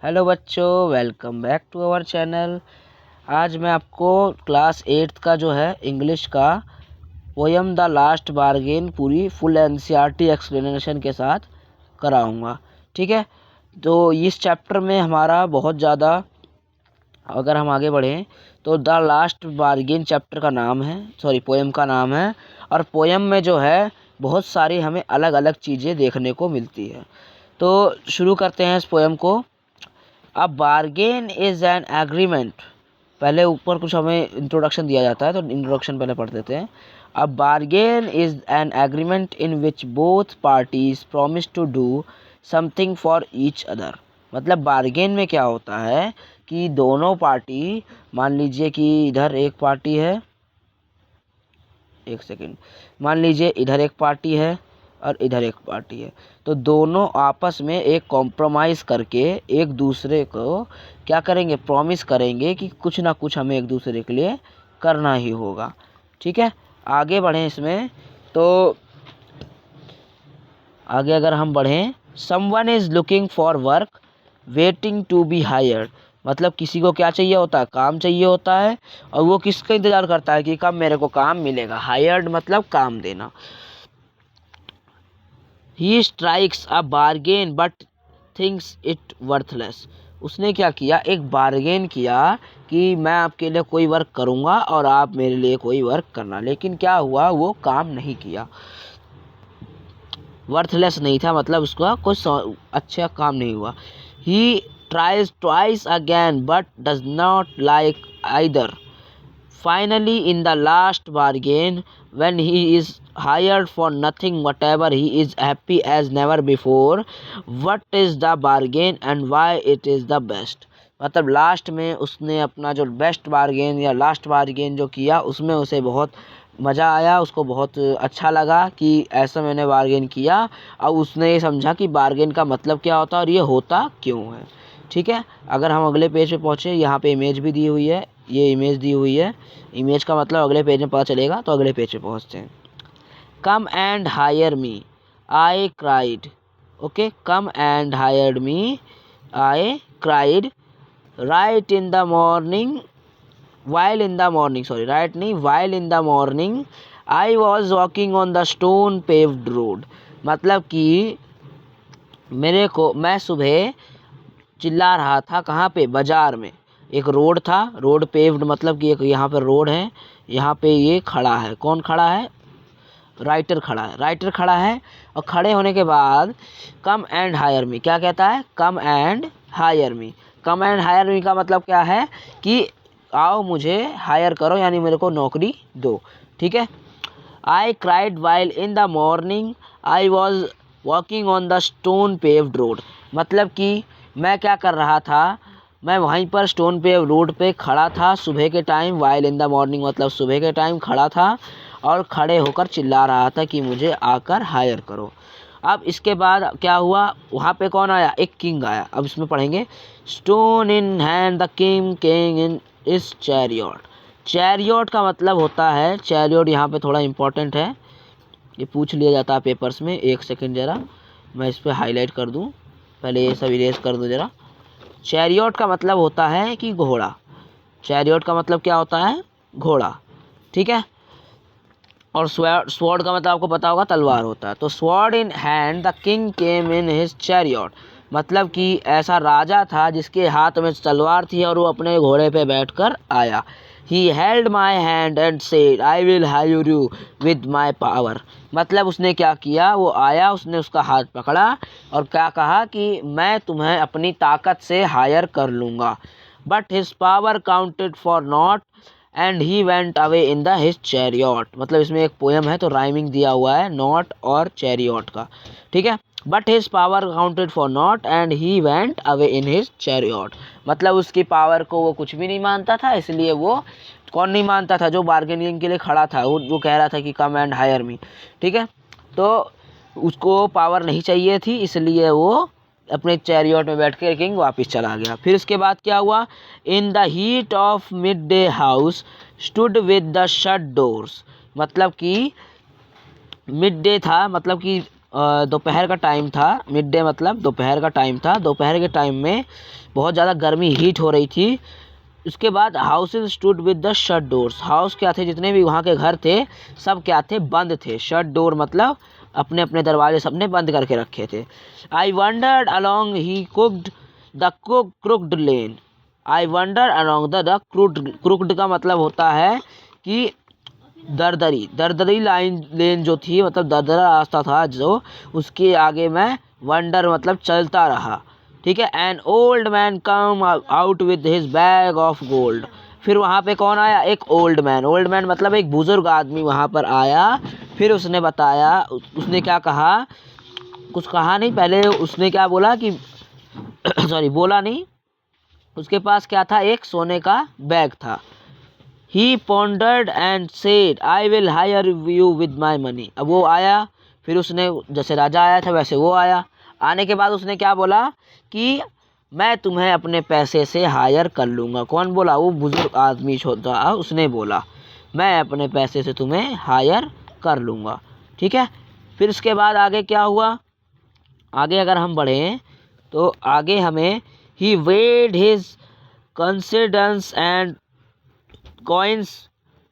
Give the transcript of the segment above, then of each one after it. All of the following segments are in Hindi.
हेलो बच्चों, welcome back to our channel. आज मैं आपको क्लास 8th का जो है इंग्लिश का पोयम द लास्ट बार्गेन पूरी फुल एनसीईआरटी एक्सप्लेनेशन के साथ कराऊंगा। ठीक है, तो इस चैप्टर में हमारा बहुत ज़्यादा, अगर हम आगे बढ़ें तो द लास्ट बार्गेन चैप्टर का नाम है, पोयम का नाम है। और पोयम में जो है बहुत सारी हमें अलग अलग चीज़ें देखने को मिलती है। तो शुरू करते हैं इस पोयम को। अ बार्गेन इज एन एग्रीमेंट। पहले ऊपर कुछ हमें इंट्रोडक्शन दिया जाता है, तो इंट्रोडक्शन पहले पढ़ देते हैं। A bargain is an agreement in which both parties promise to do something for each other. मतलब बार्गेन में क्या होता है कि दोनों पार्टी, मान लीजिए कि इधर एक पार्टी है, एक सेकेंड, मान लीजिए इधर एक पार्टी है और इधर एक पार्टी है, तो दोनों आपस में एक कॉम्प्रोमाइज़ करके एक दूसरे को क्या करेंगे, प्रॉमिस करेंगे कि कुछ ना कुछ हमें एक दूसरे के लिए करना ही होगा। ठीक है, आगे बढ़ें इसमें तो आगे अगर हम बढ़ें, someone is looking for work waiting to be hired. मतलब किसी को क्या चाहिए होता है, काम चाहिए होता है, और वो किसका इंतज़ार करता है कि कब मेरे को काम मिलेगा। हायर्ड मतलब काम देना। He strikes a bargain but thinks it worthless. उसने क्या किया, एक बार्गेन किया कि मैं आपके लिए कोई वर्क करूँगा और आप मेरे लिए कोई वर्क करना, लेकिन क्या हुआ, वो काम नहीं किया। वर्थलेस नहीं था, मतलब उसका कोई अच्छा काम नहीं हुआ। He tries twice again but does not like either. Finally, in the last bargain, when he is hired for nothing whatever, he is happy as never before. What is the bargain and why it is the best? मतलब लास्ट में उसने अपना जो बेस्ट बार्गेन या लास्ट बार्गेन जो किया, उसमें उसे बहुत मज़ा आया, उसको बहुत अच्छा लगा कि ऐसा मैंने बार्गेन किया। और उसने ये समझा कि बार्गेन का मतलब क्या होता है और ये होता क्यों है। ठीक है, अगर हम अगले पेज पे पहुँचे, यहाँ पे इमेज भी दी हुई है, ये इमेज दी हुई है। इमेज का मतलब अगले पेज में पता चलेगा, तो अगले पेज पे पहुँचते हैं। Come and hire me, I cried. Okay, come and hire me, I cried. Right in the morning, while in the morning, right नहीं, while in the morning I was walking on the stone paved road। मतलब कि मैं सुबह चिल्ला रहा था, कहाँ पे, बाजार में। एक रोड था, रोड पेव्ड मतलब कि एक यहाँ पे रोड है, यहाँ पे ये खड़ा है। कौन खड़ा है, राइटर खड़ा है, राइटर खड़ा है। और खड़े होने के बाद कम एंड हायर मी, क्या कहता है, come and hire me. Come and hire me का मतलब क्या है कि आओ मुझे हायर करो, यानी मेरे को नौकरी दो। ठीक है। I cried while in the morning I was walking on the stone paved road. मतलब कि मैं क्या कर रहा था, मैं वहीं पर स्टोन पे रोड पे खड़ा था सुबह के time. While in the morning मतलब सुबह के टाइम खड़ा था और खड़े होकर चिल्ला रहा था कि मुझे आकर हायर करो। अब इसके बाद क्या हुआ, वहाँ पे कौन आया, एक किंग आया। अब इसमें पढ़ेंगे, stone in hand the king in इस चैरियट। चैरियट का मतलब होता है, चैरियट यहाँ पे थोड़ा इम्पोर्टेंट है, ये पूछ लिया जाता है पेपर्स में। एक सेकंड ज़रा मैं इस पर हाईलाइट कर दूँ, पहले ये सब इरेज कर दूँ ज़रा। चैरियट का मतलब होता है कि घोड़ा। चैरियट का मतलब क्या होता है, घोड़ा। ठीक है। और स्वॉर्ड का मतलब आपको पता होगा, तलवार होता है। तो sword in hand the king came in his chariot. मतलब कि ऐसा राजा था जिसके हाथ में तलवार थी और वो अपने घोड़े पे बैठकर आया। He held my hand and said I will hire you with my power. मतलब उसने क्या किया, वो आया, उसने उसका हाथ पकड़ा और क्या कहा कि मैं तुम्हें अपनी ताकत से हायर कर लूँगा। But his power counted for not and he went away in the his chariot. मतलब इसमें एक पोयम है तो राइमिंग दिया हुआ है नॉट और चैरियट का। ठीक है। But his power counted for not and he went away in his chariot. मतलब उसकी पावर को वो कुछ भी नहीं मानता था, इसलिए वो, कौन नहीं मानता था, जो बार्गेनिंग के लिए खड़ा था, वो कह रहा था कि कम एंड हायर मी। ठीक है। तो उसको पावर नहीं चाहिए थी, इसलिए वो अपने चैरियट में बैठ के किंग वापस चला गया। फिर इसके बाद क्या हुआ, in the heat of mid day house stood with the shut doors. मतलब कि मिड डे था, मतलब कि दोपहर का टाइम था, मिड डे मतलब दोपहर का टाइम था। दोपहर के टाइम में बहुत ज़्यादा गर्मी हीट हो रही थी। उसके बाद houses stood with the shut doors. House क्या थे, जितने भी वहाँ के घर थे सब क्या थे, बंद थे। शट डोर मतलब अपने अपने दरवाजे सबने बंद करके रखे थे। आई wandered along he cooked the crooked lane. I wonder along the crooked का मतलब होता है कि दरदरी लेन जो थी, मतलब दरदरा रास्ता था जो, उसके आगे मैं वंडर मतलब चलता रहा। ठीक है। An old man come out with his bag of gold. फिर वहाँ पे कौन आया, एक ओल्ड मैन। ओल्ड मैन मतलब एक बुजुर्ग आदमी वहाँ पर आया। फिर उसने बताया, उसने क्या कहा, कुछ कहा नहीं, पहले उसने क्या बोला कि सॉरी बोला नहीं, उसके पास क्या था, एक सोने का बैग था। He pondered and said, I will hire you with my money. अब वो आया, फिर उसने, जैसे राजा आया था वैसे वो आया। आने के बाद उसने क्या बोला कि मैं तुम्हें अपने पैसे से हायर कर लूँगा। कौन बोला, वो बुजुर्ग आदमी छोटा, उसने बोला मैं अपने पैसे से तुम्हें हायर कर लूँगा। ठीक है। फिर उसके बाद आगे क्या हुआ, आगे अगर हम बढ़ें तो आगे हमें he weighed his considence and coins,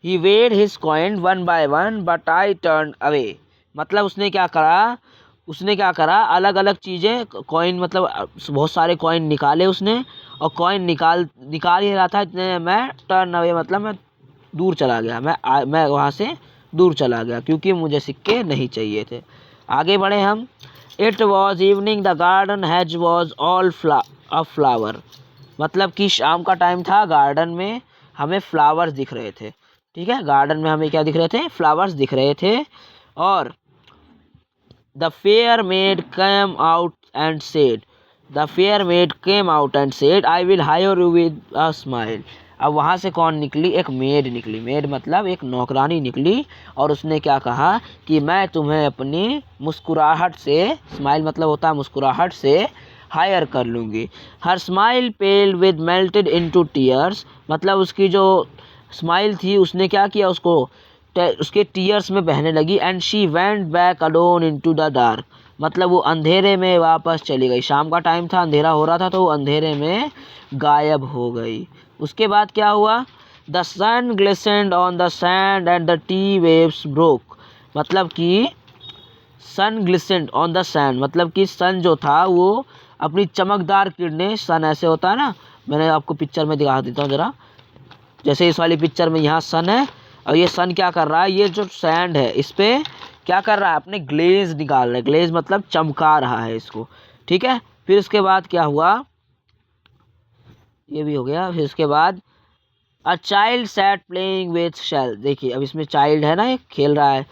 he weighed his coin one by one but I turned away। मतलब उसने क्या करा, अलग अलग चीज़ें, कॉइन मतलब बहुत सारे कॉइन निकाले उसने, और कॉइन निकाल ही रहा था, इतने मैं टर्न अवे मतलब मैं दूर चला गया, मैं वहाँ से दूर चला गया, क्योंकि मुझे सिक्के नहीं चाहिए थे। आगे बढ़े हम। It was evening the garden has was all flower. मतलब कि शाम का टाइम था, गार्डन में हमें फ्लावर्स दिख रहे थे। ठीक है। गार्डन में हमें क्या दिख रहे थे, फ्लावर्स दिख रहे थे। और the fair made came out and said I will hire you with a smile. अब वहाँ से कौन निकली, एक मेड निकली। मेड मतलब एक नौकरानी निकली, और उसने क्या कहा कि मैं तुम्हें अपनी मुस्कुराहट से, स्माइल मतलब होता है मुस्कुराहट से, हायर कर लूँगी। Her smile pale with melted into tears. मतलब उसकी जो स्माइल थी उसने क्या किया, उसके टीयर्स में बहने लगी। And she went back alone into the dark. मतलब वो अंधेरे में वापस चली गई। शाम का टाइम था, अंधेरा हो रहा था, तो वो अंधेरे में गायब हो गई। उसके बाद क्या हुआ, the sun glistened on the sand and the tide waves broke. मतलब कि sun glistened on the sand मतलब कि सन जो था वो अपनी चमकदार किरणें, सन ऐसे होता है ना, मैंने आपको पिक्चर में दिखा देता हूँ ज़रा। जैसे इस वाली पिक्चर में यहाँ सन है, और ये सन क्या कर रहा है, ये जो सैंड है इस पे क्या कर रहा है, अपने ग्लेज निकाल रहा है। ग्लेज मतलब चमका रहा है इसको। ठीक है। फिर उसके बाद क्या हुआ, ये भी हो गया। फिर उसके बाद a child sat playing with shell. देखिए अब इसमें चाइल्ड है ना, ये खेल रहा है,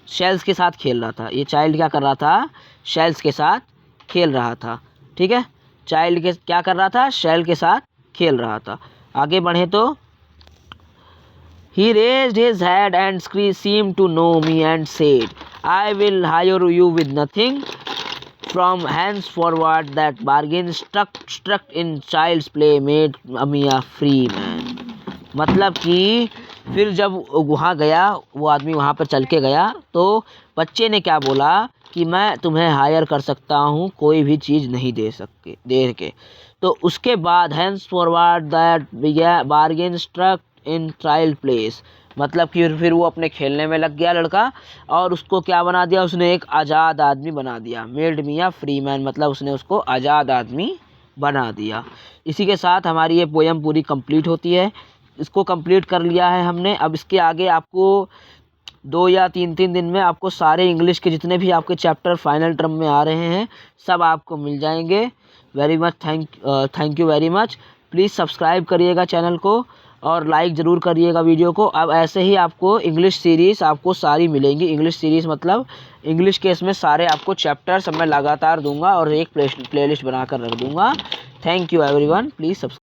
शेल्स के साथ खेल रहा था। ये चाइल्ड क्या कर रहा था, शेल्स के साथ खेल रहा था। ठीक है। चाइल्ड के क्या कर रहा था, शेल के साथ खेल रहा था। आगे बढ़े तो he raised his head and seemed to know me and said, I will hire you with nothing. From henceforward that bargain struck in child's play made me a free man। मतलब कि फिर जब वहाँ गया, वो आदमी वहाँ पर चल के गया, तो बच्चे ने क्या बोला कि मैं तुम्हें हायर कर सकता हूँ, कोई भी चीज़ नहीं दे के। तो उसके बाद henceforward that bargain struck in child place. मतलब कि फिर वो अपने खेलने में लग गया लड़का, और उसको क्या बना दिया, उसने एक आज़ाद आदमी बना दिया। Made me a free man मतलब उसने उसको आज़ाद आदमी बना दिया। इसी के साथ हमारी ये पोयम पूरी कंप्लीट होती है। इसको कंप्लीट कर लिया है हमने। अब इसके आगे आपको 2 या 3 दिन में आपको सारे इंग्लिश के जितने भी आपके चैप्टर फाइनल टर्म में आ रहे हैं सब आपको मिल जाएंगे। Very much thank you very much. Please subscribe करिएगा चैनल को, और लाइक ज़रूर करिएगा वीडियो को। अब ऐसे ही आपको इंग्लिश सीरीज़ आपको सारी मिलेंगी। इंग्लिश सीरीज़ मतलब इंग्लिश के इसमें सारे आपको चैप्टर्स मैं लगातार दूंगा, और एक प्लेलिस्ट बनाकर रख दूंगा। Thank you everyone. Please subscribe.